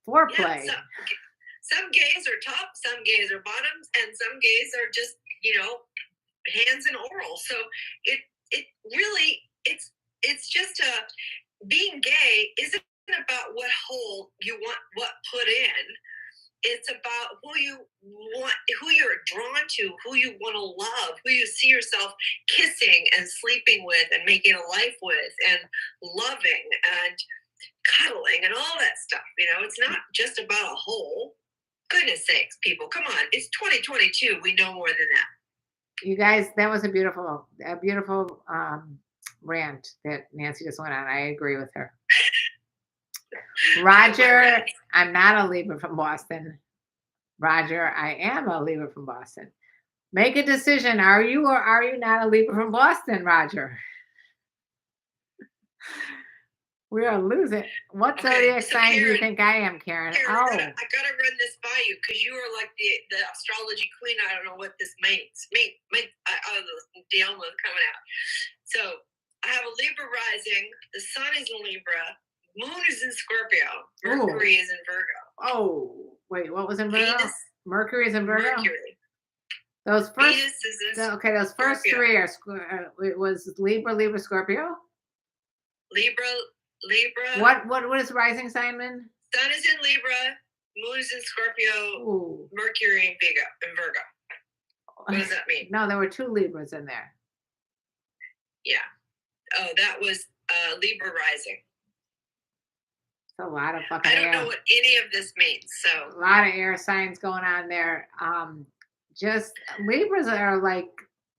foreplay. Yeah, some gays are top, some gays are bottoms, and some gays are just, hands and oral. So it really, it's just being gay isn't about what hole you want what put in. It's about who you're drawn to, who you want to love, who you see yourself kissing and sleeping with and making a life with and loving and cuddling and all that stuff. It's not just about a hole. Goodness sakes, people, come on. It's 2022. We know more than that. You guys, that was a beautiful rant that Nancy just went on. I agree with her. Roger, I'm not a Libra from Boston. Roger, I am a Libra from Boston. Make a decision. Are you or are you not a Libra from Boston, Roger? We are losing. What zodiac sign do you think I am, Karen? I gotta run this by you because you are like the astrology queen. I don't know what this means. The Dielma coming out. So I have a Libra rising. The sun is in Libra. Moon is in Scorpio. Mercury is in Virgo. Oh, wait, what was in Virgo? Mercury is in Virgo. Mercury. Those first. Venus is in those first Scorpio. Three are. It was Libra, Scorpio. Libra. What is rising sign in? Sun is in Libra, Moon is in Scorpio, Mercury in Virgo. What does that mean? No, there were 2 Libras in there. Yeah. Oh, that was Libra rising. It's a lot of fucking air. I don't know what any of this means. So a lot of air signs going on there. Just Libras are like,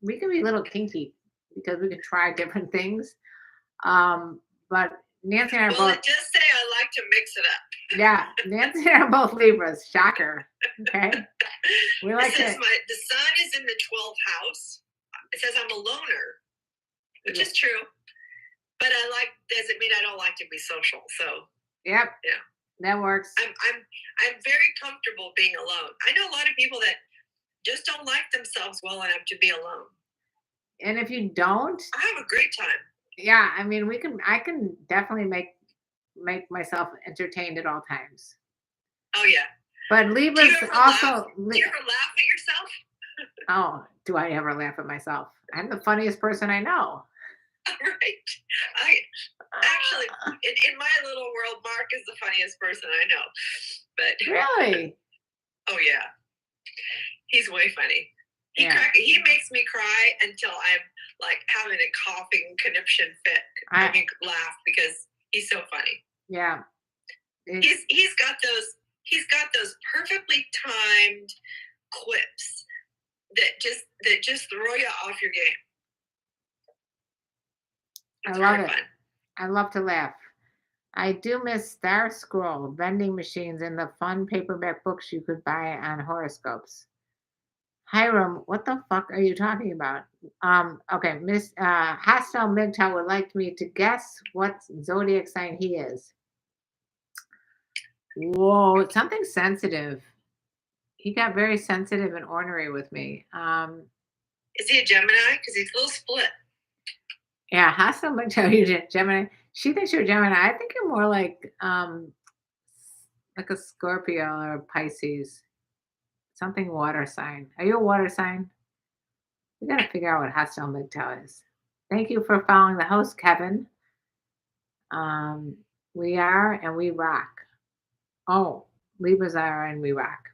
we can be a little kinky because we can try different things. But Nancy and I are both. Just say I like to mix it up. Yeah, Nancy and I are both Libras. Shocker. Okay. We like the sun is in the 12th house. It says I'm a loner, which is true. But doesn't mean I don't like to be social. So. Yep. Yeah. That works. I'm very comfortable being alone. I know a lot of people that just don't like themselves well enough to be alone. And if you don't, I have a great time. Yeah, I mean, I can definitely make myself entertained at all times. Oh yeah. But Libras also. Do you ever laugh at yourself? Oh, do I ever laugh at myself? I'm the funniest person I know. Right. Actually, in my little world, Mark is the funniest person I know. But really? Oh yeah. He's way funny. He makes me cry until I'm like having a coughing conniption fit. I can laugh because he's so funny. Yeah. He's got those perfectly timed quips that just throw you off your game. I It's love very it. fun. I love to laugh. I do miss Star Scroll, vending machines, and the fun paperback books you could buy on horoscopes. Hiram, what the fuck are you talking about? Okay, Miss Hostile MGTOW would like me to guess what zodiac sign he is. Whoa, it's something sensitive. He got very sensitive and ornery with me. Is he a Gemini? Because he's a little split. Yeah, Hostile MGTOW, you did Gemini. She thinks you're Gemini. I think you're more like a Scorpio or a Pisces, something water sign. Are you a water sign? We gotta figure out what hostile MGTOW is. Thank you for following the host, Kevin. Um, we are and we rock. Oh, Libras are and we rock.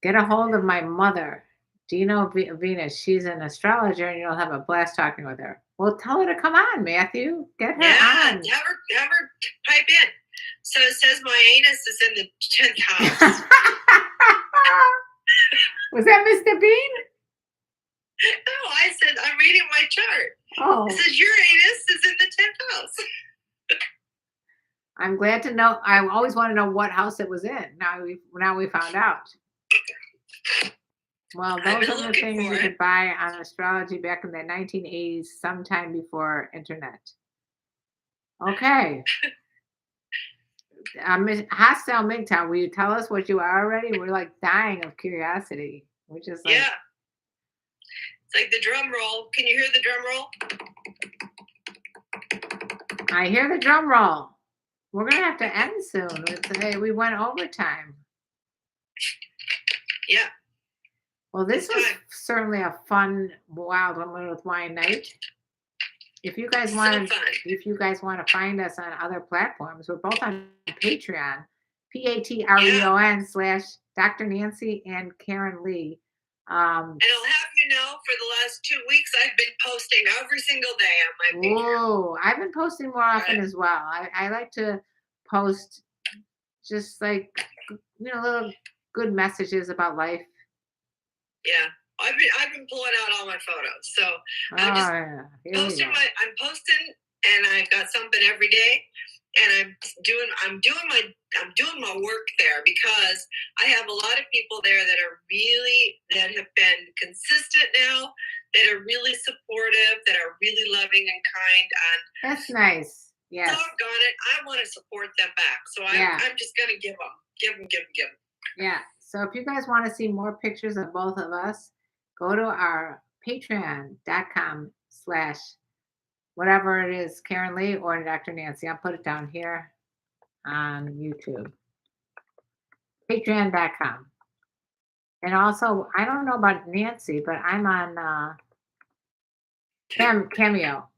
Get a hold of my mother, Dino Venus. She's an astrologer and you'll have a blast talking with her. Well, tell her to come on, Matthew. Get her Yeah, on. have her pipe in. So it says my anus is in the 10th house. Was that Mr. Bean? No, I said, I'm reading my chart. Oh. It says Uranus is in the 10th house. I'm glad to know. I always want to know what house it was in. Now we found out. Well, those are the things you could buy on astrology back in the 1980s, sometime before internet. Okay. Hostile MGTOW, will you tell us what you are already? We're like dying of curiosity. We're just like, yeah. It's like the drum roll. Can you hear the drum roll? I hear the drum roll. We're gonna have to end soon. We went overtime. Yeah. Well, this was certainly a fun Wild Women with Wine night. If you guys want to find us on other platforms, we're both on Patreon, Patreon / Dr. Nancy and KarenLee. And I'll have you know, for the last 2 weeks, I've been posting every single day on my Patreon. Whoa, I've been posting more often as well. I like to post just like, little good messages about life. Yeah. I've been pulling out all my photos. So I'm posting and I've got something every day. And I'm doing my work there because I have a lot of people there that have been consistent now, that are really supportive, that are really loving and kind. That's nice. Yes. Doggone it, I want to support them back. So I'm just going to give them. Yeah. So if you guys want to see more pictures of both of us, go to our patreon.com/ whatever it is, KarenLee or Dr. Nancy. I'll put it down here on YouTube. Patreon.com. And also, I don't know about Nancy, but I'm on Cameo.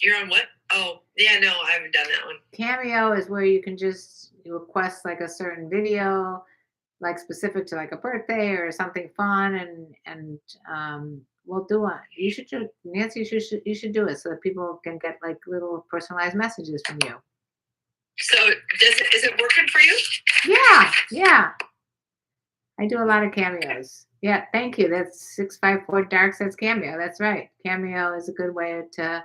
You're on what? Oh, yeah, no, I haven't done that one. Cameo is where you can just request like a certain video, like specific to like a birthday or something fun, and we'll do it. You should do, Nancy. You should do it so that people can get like little personalized messages from you. So is it working for you? Yeah. I do a lot of cameos. Yeah, thank you. That's 654 Dark says Cameo. That's right. Cameo is a good way to,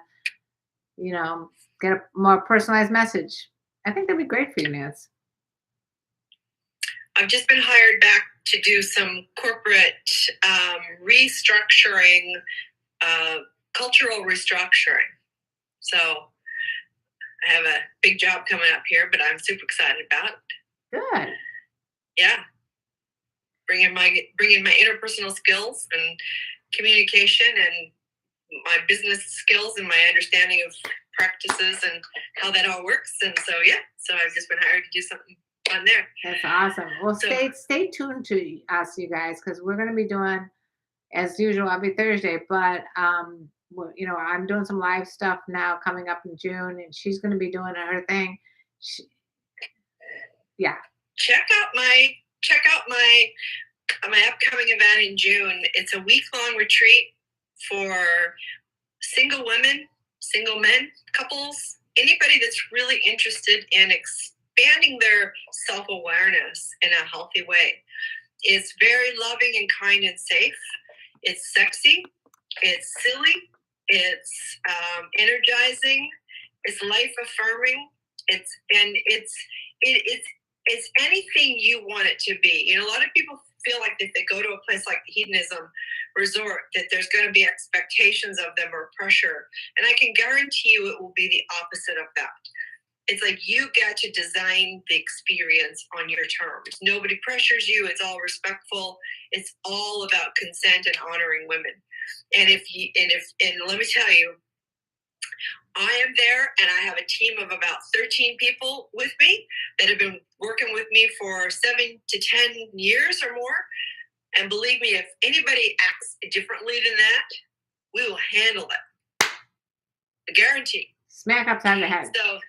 get a more personalized message. I think that'd be great for you, Nance. I've just been hired back to do some corporate restructuring, cultural restructuring. So I have a big job coming up here, but I'm super excited about it. Good. Yeah. Bringing my interpersonal skills and communication and my business skills and my understanding of practices and how that all works. And so I've just been hired to do something fun there. That's awesome. Well, stay tuned to us, you guys, because we're going to be doing, as usual, every Thursday. But I'm doing some live stuff now coming up in June, and she's going to be doing her thing. Check out my upcoming event in June. It's a week-long retreat for single women, single men, couples, anybody that's really interested in expanding their self-awareness in a healthy way. It's very loving and kind and safe. It's sexy. It's silly. It's energizing. It's life affirming. It's anything you want it to be. A lot of people feel like if they go to a place like the Hedonism Resort, that there's going to be expectations of them or pressure. And I can guarantee you it will be the opposite of that. It's like you get to design the experience on your terms. Nobody pressures you. It's all respectful. It's all about consent and honoring women. And let me tell you, I am there and I have a team of about 13 people with me that have been working with me for 7 to 10 years or more. And believe me, if anybody acts differently than that, we will handle it. I guarantee. Smack upside the head. So,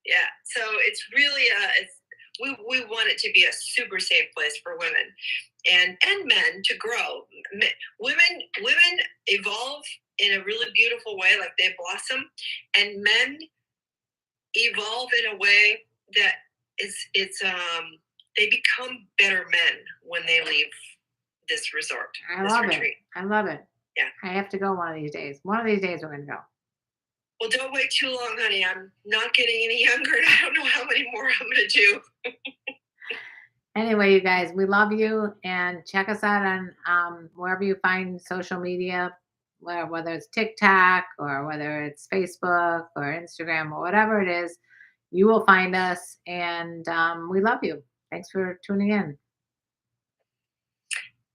yeah. So it's really we want it to be a super safe place for women and men to grow. Women evolve in a really beautiful way, like they blossom, and men evolve in a way that they become better men when they leave this resort. I love it. Yeah. I have to go one of these days. One of these days we're going to go. Well, don't wait too long, honey. I'm not getting any younger, and I don't know how many more I'm going to do. Anyway, you guys, we love you, and check us out on wherever you find social media, whether it's TikTok or whether it's Facebook or Instagram or whatever it is, you will find us, and we love you. Thanks for tuning in.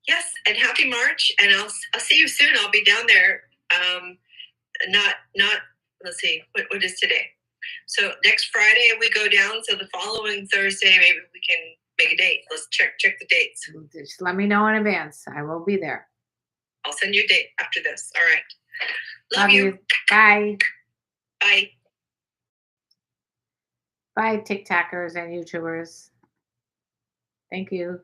Yes, and happy March, and I'll see you soon. I'll be down there. Not let's see, what is today? So next Friday we go down. So the following Thursday, maybe we can make a date. Let's check the dates. Just let me know in advance. I will be there. I'll send you a date after this. All right. Love you. Bye. Bye. Bye, TikTokers and YouTubers. Thank you.